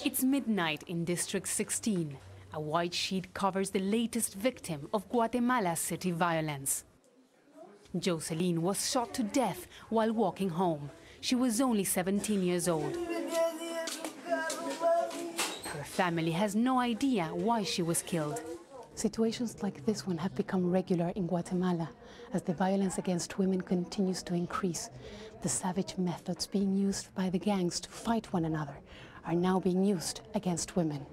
It's midnight in District 16. A white sheet covers the latest victim of Guatemala city violence. Jocelyn was shot to death while walking home. She was only 17 years old. Her family has no idea why she was killed. Situations like this one have become regular in Guatemala as the violence against women continues to increase. The savage methods being used by the gangs to fight one another are now being used against women.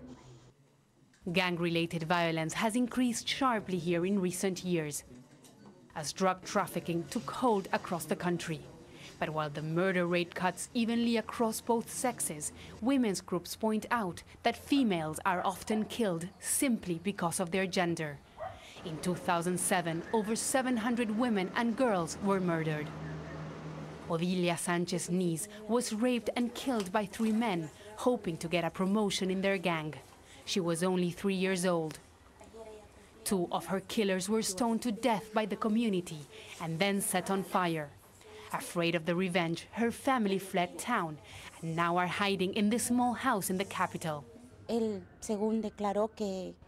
Gang-related violence has increased sharply here in recent years as drug trafficking took hold across the country. But while the murder rate cuts evenly across both sexes, women's groups point out that females are often killed simply because of their gender. In 2007, over 700 women and girls were murdered. Odilia Sanchez Niz was raped and killed by 3 men, hoping to get a promotion in their gang. She was only 3 years old. 2 of her killers were stoned to death by the community and then set on fire. Afraid of the revenge, her family fled town and now are hiding in this small house in the capital.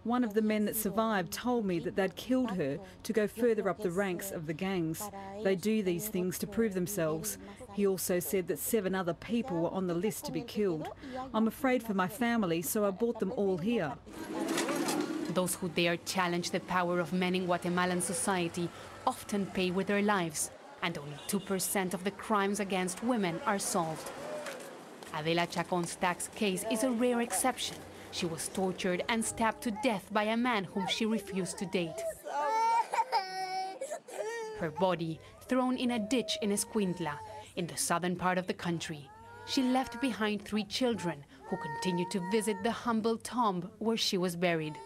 One of the men that survived told me that they'd killed her to go further up the ranks of the gangs. They do these things to prove themselves. He also said that 7 other people were on the list to be killed. I'm afraid for my family, so I brought them all here. Those who dare challenge the power of men in Guatemalan society often pay with their lives, and only 2% of the crimes against women are solved. Adela Chacon-Stack's case is a rare exception. She was tortured and stabbed to death by a man whom she refused to date. Her body thrown in a ditch in Escuintla, in the southern part of the country. She left behind 3 children who continued to visit the humble tomb where she was buried.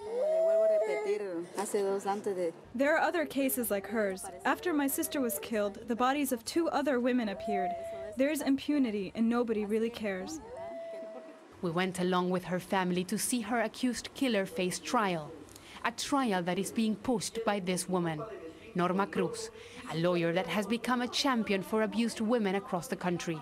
There are other cases like hers. After my sister was killed, the bodies of 2 other women appeared. There is impunity and nobody really cares. We went along with her family to see her accused killer face trial. A trial that is being pushed by this woman, Norma Cruz, a lawyer that has become a champion for abused women across the country.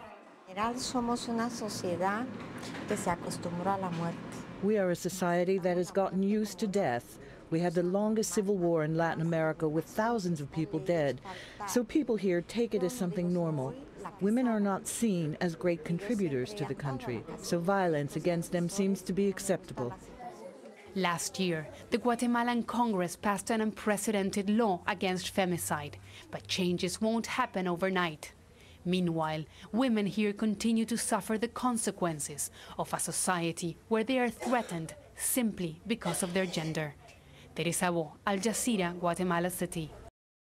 We are a society that has gotten used to death. We had the longest civil war in Latin America with thousands of people dead. So people here take it as something normal. Women are not seen as great contributors to the country, so violence against them seems to be acceptable. Last year, the Guatemalan Congress passed an unprecedented law against femicide, but changes won't happen overnight. Meanwhile, women here continue to suffer the consequences of a society where they are threatened simply because of their gender. Teresa Bo, Al Jazeera, Guatemala City.